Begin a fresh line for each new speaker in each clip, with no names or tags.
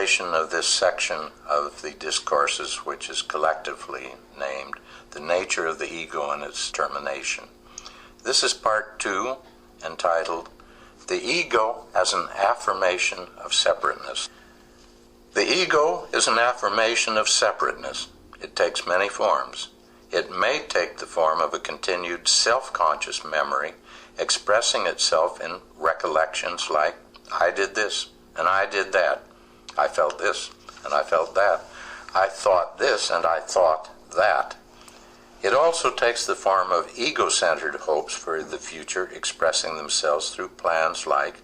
consideration of this section of the Discourses, which is collectively named The Nature of the Ego and Its Termination. This is part 2, entitled The Ego as an Affirmation of Separateness. The ego is an affirmation of separateness. It takes many forms. It may take the form of a continued self-conscious memory, expressing itself in recollections like, I did this, and I did that. I felt this, and I felt that. I thought this, and I thought that. It also takes the form of ego-centered hopes for the future, expressing themselves through plans like,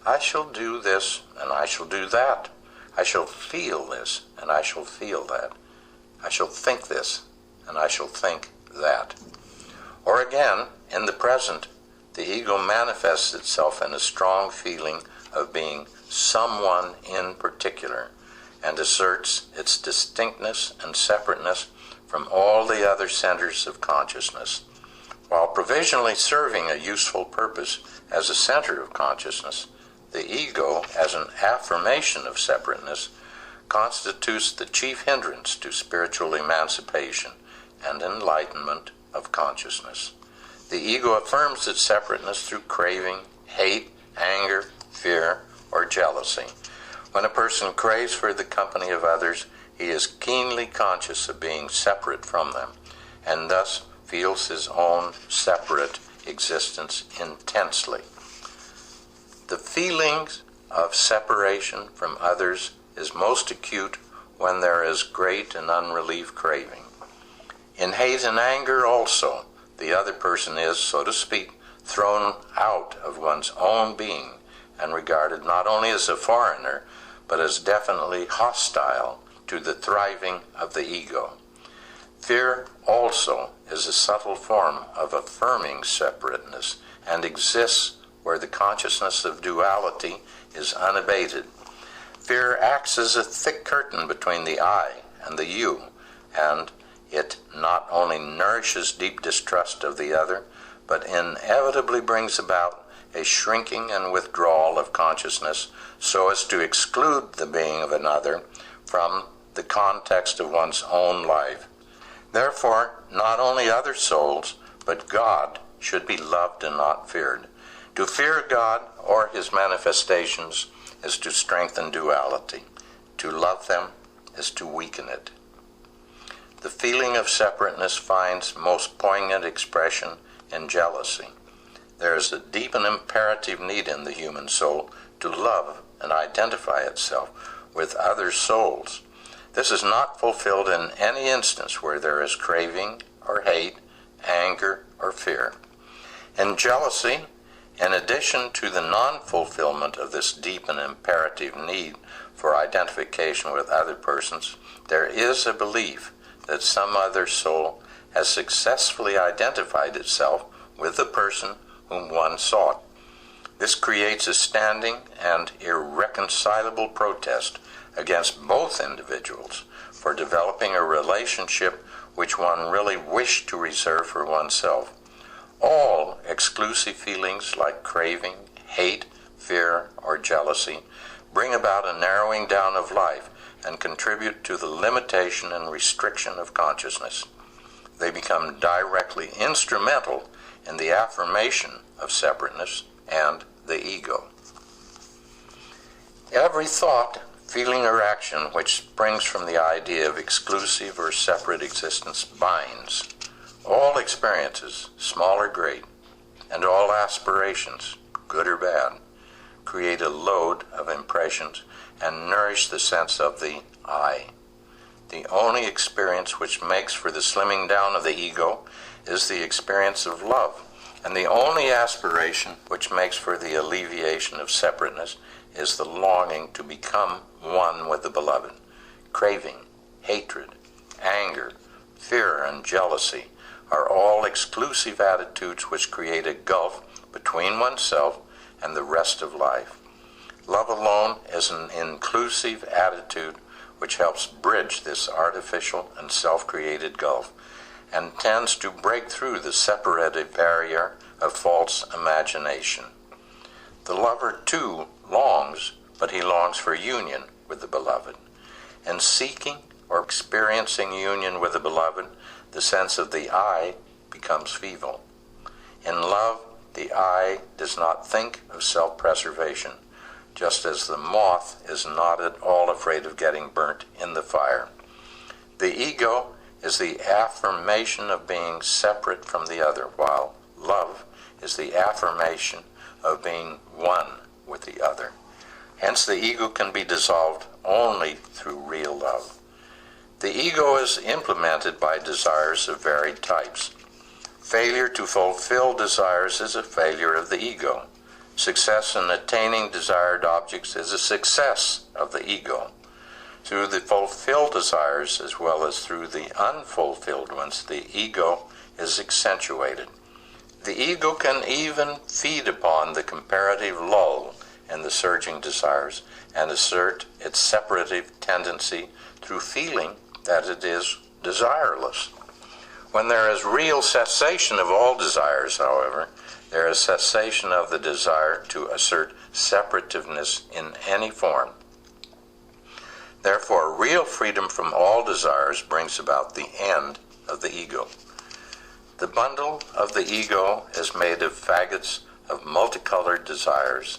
I shall do this, and I shall do that. I shall feel this, and I shall feel that. I shall think this, and I shall think that. Or again, in the present, the ego manifests itself in a strong feeling of being someone in particular, and asserts its distinctness and separateness from all the other centers of consciousness. While provisionally serving a useful purpose as a center of consciousness, the ego, as an affirmation of separateness, constitutes the chief hindrance to spiritual emancipation and enlightenment of consciousness. The ego affirms its separateness through craving, hate, anger, fear, or jealousy. When a person craves for the company of others, he is keenly conscious of being separate from them, and thus feels his own separate existence intensely. The feelings of separation from others is most acute when there is great and unrelieved craving. In hate and anger also, the other person is, so to speak, thrown out of one's own being and regarded not only as a foreigner, but as definitely hostile to the thriving of the ego. Fear also is a subtle form of affirming separateness and exists where the consciousness of duality is unabated. Fear acts as a thick curtain between the I and the you, and it not only nourishes deep distrust of the other, but inevitably brings about a shrinking and withdrawal of consciousness so as to exclude the being of another from the context of one's own life. Therefore, not only other souls, but God should be loved and not feared. To fear God or his manifestations is to strengthen duality. To love them is to weaken it. The feeling of separateness finds most poignant expression in jealousy. There is a deep and imperative need in the human soul to love and identify itself with other souls. This is not fulfilled in any instance where there is craving or hate, anger or fear. In jealousy, in addition to the non-fulfillment of this deep and imperative need for identification with other persons, there is a belief that some other soul has successfully identified itself with the person whom one sought. This creates a standing and irreconcilable protest against both individuals for developing a relationship which one really wished to reserve for oneself. All exclusive feelings like craving, hate, fear, or jealousy bring about a narrowing down of life and contribute to the limitation and restriction of consciousness. They become directly instrumental in the affirmation of separateness and the ego. Every thought, feeling, or action which springs from the idea of exclusive or separate existence binds. All experiences, small or great, and all aspirations, good or bad, create a load of impressions and nourish the sense of the I. The only experience which makes for the slimming down of the ego is the experience of love, and the only aspiration which makes for the alleviation of separateness is the longing to become one with the beloved. Craving, hatred, anger, fear, and jealousy are all exclusive attitudes which create a gulf between oneself and the rest of life. Love alone is an inclusive attitude which helps bridge this artificial and self-created gulf and tends to break through the separative barrier of false imagination. The lover, too, longs, but he longs for union with the beloved. In seeking or experiencing union with the beloved, the sense of the I becomes feeble. In love, the I does not think of self-preservation, just as the moth is not at all afraid of getting burnt in the fire. The ego is the affirmation of being separate from the other, while love is the affirmation of being one with the other. Hence, the ego can be dissolved only through real love. The ego is implemented by desires of varied types. Failure to fulfill desires is a failure of the ego. Success in attaining desired objects is a success of the ego. Through the fulfilled desires as well as through the unfulfilled ones, the ego is accentuated. The ego can even feed upon the comparative lull in the surging desires and assert its separative tendency through feeling that it is desireless. When there is real cessation of all desires, however, there is cessation of the desire to assert separativeness in any form. Therefore, real freedom from all desires brings about the end of the ego. The bundle of the ego is made of faggots of multicolored desires,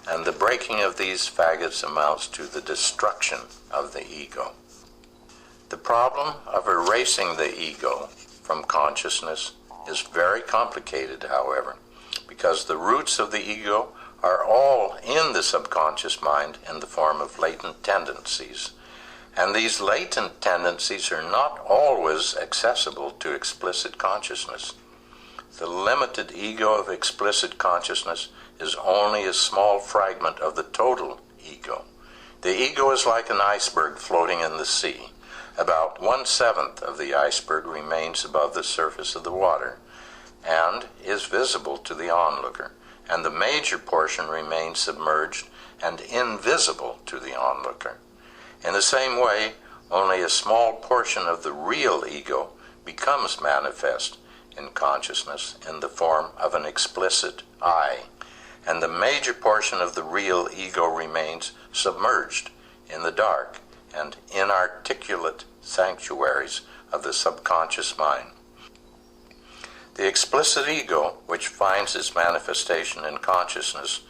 and the breaking of these faggots amounts to the destruction of the ego. The problem of erasing the ego from consciousness is very complicated, however, because the roots of the ego are all in the subconscious mind in the form of latent tendencies. And these latent tendencies are not always accessible to explicit consciousness. The limited ego of explicit consciousness is only a small fragment of the total ego. The ego is like an iceberg floating in the sea. About 1/7 of the iceberg remains above the surface of the water and is visible to the onlooker, and the major portion remains submerged and invisible to the onlooker. In the same way, only a small portion of the real ego becomes manifest in consciousness in the form of an explicit I, and the major portion of the real ego remains submerged in the dark and inarticulate sanctuaries of the subconscious mind. The explicit ego, which finds its manifestation in consciousness,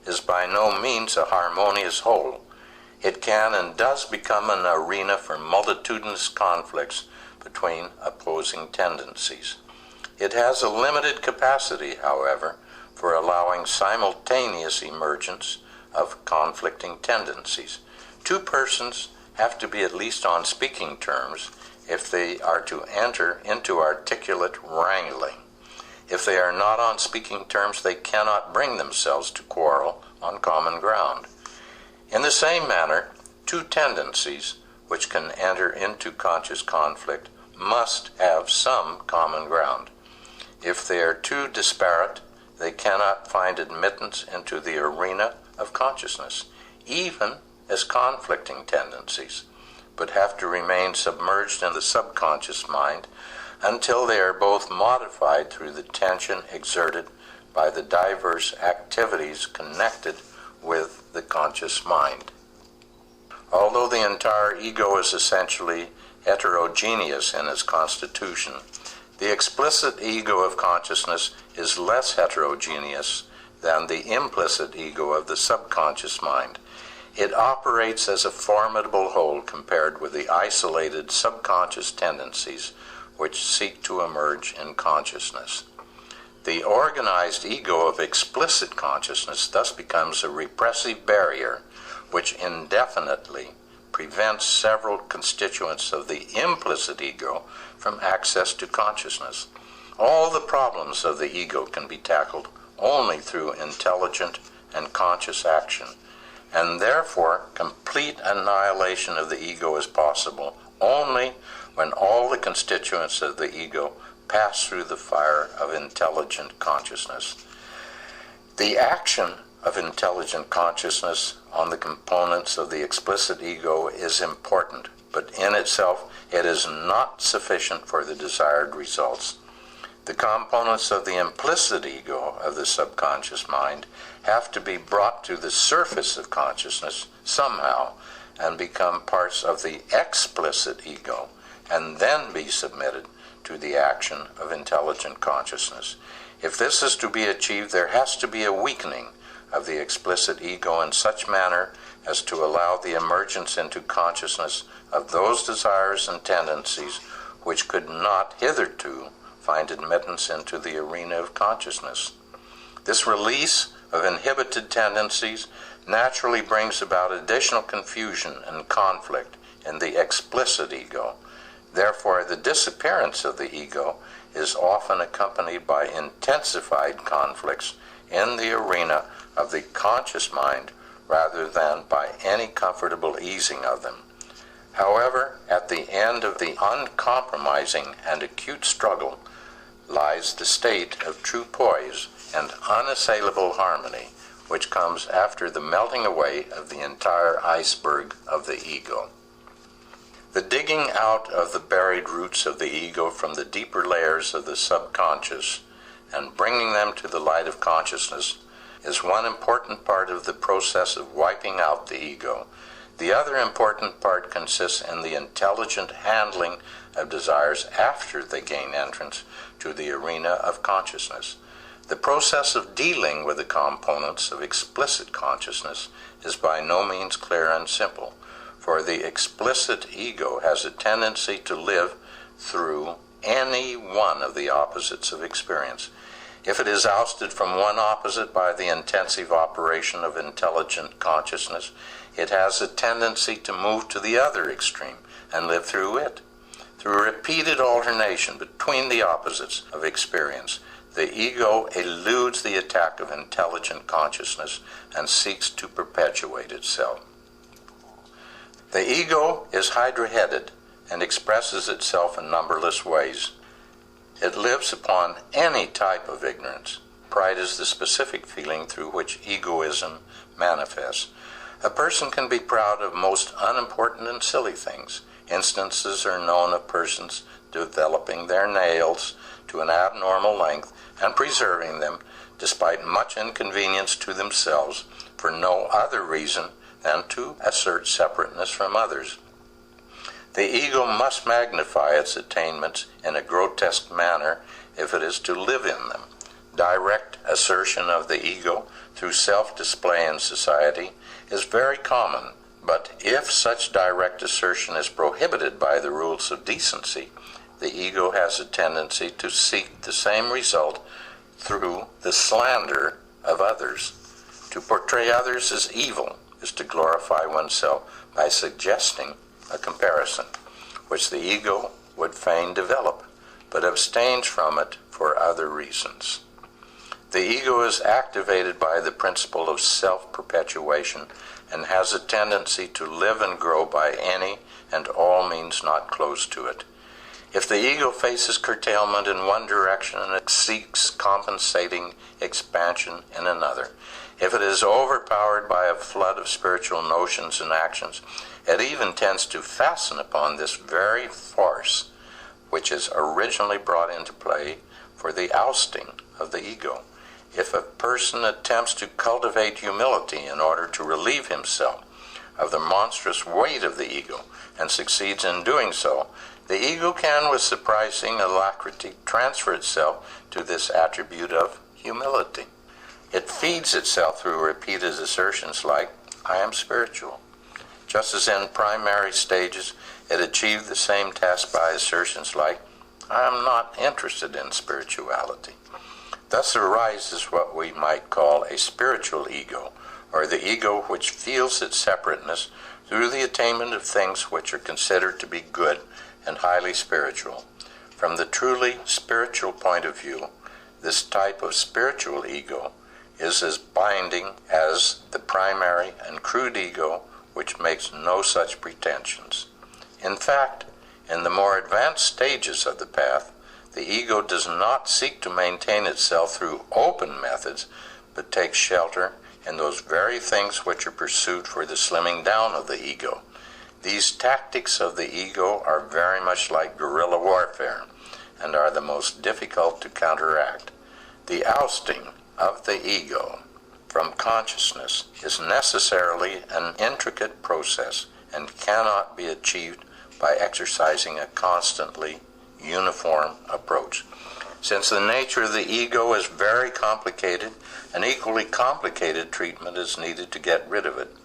is by no means a harmonious whole. It can and does become an arena for multitudinous conflicts between opposing tendencies. It has a limited capacity, however, for allowing simultaneous emergence of conflicting tendencies. Two persons have to be at least on speaking terms if they are to enter into articulate wrangling. If they are not on speaking terms, they cannot bring themselves to quarrel on common ground. In the same manner, two tendencies which can enter into conscious conflict must have some common ground. If they are too disparate, they cannot find admittance into the arena of consciousness, even as conflicting tendencies, but have to remain submerged in the subconscious mind until they are both modified through the tension exerted by the diverse activities connected with the conscious mind. Although the entire ego is essentially heterogeneous in its constitution, the explicit ego of consciousness is less heterogeneous than the implicit ego of the subconscious mind. It operates as a formidable whole compared with the isolated subconscious tendencies which seek to emerge in consciousness. The organized ego of explicit consciousness thus becomes a repressive barrier which indefinitely prevents several constituents of the implicit ego from access to consciousness. All the problems of the ego can be tackled only through intelligent and conscious action, and therefore complete annihilation of the ego is possible only when all the constituents of the ego pass through the fire of intelligent consciousness. The action of intelligent consciousness on the components of the explicit ego is important, but in itself it is not sufficient for the desired results. The components of the implicit ego of the subconscious mind have to be brought to the surface of consciousness somehow, and become parts of the explicit ego, and then be submitted to the action of intelligent consciousness. If this is to be achieved, there has to be a weakening of the explicit ego in such manner as to allow the emergence into consciousness of those desires and tendencies which could not hitherto find admittance into the arena of consciousness. This release of inhibited tendencies naturally brings about additional confusion and conflict in the explicit ego. Therefore, the disappearance of the ego is often accompanied by intensified conflicts in the arena of the conscious mind rather than by any comfortable easing of them. However, at the end of the uncompromising and acute struggle lies the state of true poise and unassailable harmony, which comes after the melting away of the entire iceberg of the ego. The digging out of the buried roots of the ego from the deeper layers of the subconscious and bringing them to the light of consciousness is one important part of the process of wiping out the ego. The other important part consists in the intelligent handling of desires after they gain entrance to the arena of consciousness. The process of dealing with the components of explicit consciousness is by no means clear and simple, for the explicit ego has a tendency to live through any one of the opposites of experience. If it is ousted from one opposite by the intensive operation of intelligent consciousness, it has a tendency to move to the other extreme and live through it. Through repeated alternation between the opposites of experience, the ego eludes the attack of intelligent consciousness and seeks to perpetuate itself. The ego is hydra-headed and expresses itself in numberless ways. It lives upon any type of ignorance. Pride is the specific feeling through which egoism manifests. A person can be proud of most unimportant and silly things. Instances are known of persons developing their nails to an abnormal length and preserving them, despite much inconvenience to themselves, for no other reason than to assert separateness from others. The ego must magnify its attainments in a grotesque manner if it is to live in them. Direct assertion of the ego through self-display in society is very common, but if such direct assertion is prohibited by the rules of decency, the ego has a tendency to seek the same result through the slander of others. To portray others as evil is to glorify oneself by suggesting a comparison, which the ego would fain develop, but abstains from it for other reasons. The ego is activated by the principle of self-perpetuation and has a tendency to live and grow by any and all means not close to it. If the ego faces curtailment in one direction and it seeks compensating expansion in another, if it is overpowered by a flood of spiritual notions and actions, it even tends to fasten upon this very force which is originally brought into play for the ousting of the ego. If a person attempts to cultivate humility in order to relieve himself of the monstrous weight of the ego and succeeds in doing so, the ego can with surprising alacrity transfer itself to this attribute of humility. It feeds itself through repeated assertions like, "I am spiritual." Just as in primary stages, it achieved the same task by assertions like, "I am not interested in spirituality." Thus arises what we might call a spiritual ego, or the ego which feels its separateness through the attainment of things which are considered to be good and highly spiritual. From the truly spiritual point of view, this type of spiritual ego is as binding as the primary and crude ego, which makes no such pretensions. In fact, in the more advanced stages of the path, the ego does not seek to maintain itself through open methods, but takes shelter in those very things which are pursued for the slimming down of the ego. These tactics of the ego are very much like guerrilla warfare, and are the most difficult to counteract. The ousting of the ego from consciousness is necessarily an intricate process, and cannot be achieved by exercising a constantly uniform approach. Since the nature of the ego is very complicated, an equally complicated treatment is needed to get rid of it.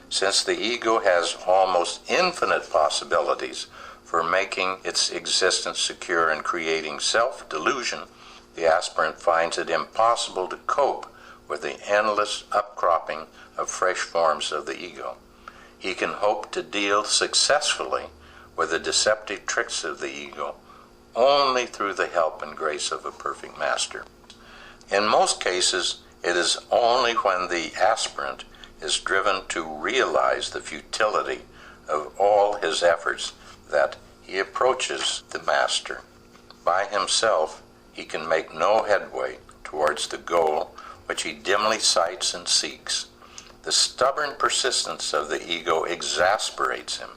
Since the ego has almost infinite possibilities for making its existence secure and creating self-delusion, the aspirant finds it impossible to cope with the endless upcropping of fresh forms of the ego. He can hope to deal successfully with the deceptive tricks of the ego only through the help and grace of a perfect master. In most cases, it is only when the aspirant is driven to realize the futility of all his efforts that he approaches the master. By himself, he can make no headway towards the goal which he dimly sights and seeks. The stubborn persistence of the ego exasperates him,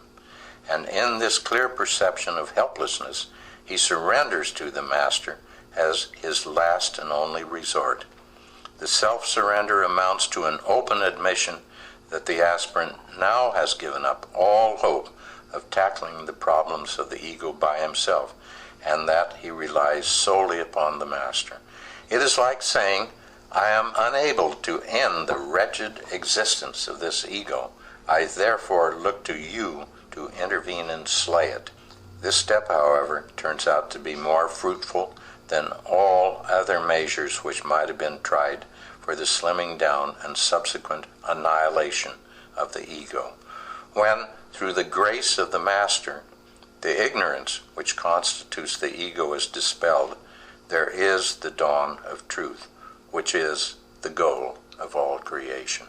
and in this clear perception of helplessness, he surrenders to the master as his last and only resort. The self-surrender amounts to an open admission that the aspirant now has given up all hope of tackling the problems of the ego by himself, and that he relies solely upon the master. It is like saying, I am unable to end the wretched existence of this ego. I therefore look to you to intervene and slay it. This step, however, turns out to be more fruitful than all other measures which might have been tried for the slimming down and subsequent annihilation of the ego. When, through the grace of the master, the ignorance which constitutes the ego is dispelled, there is the dawn of truth, which is the goal of all creation.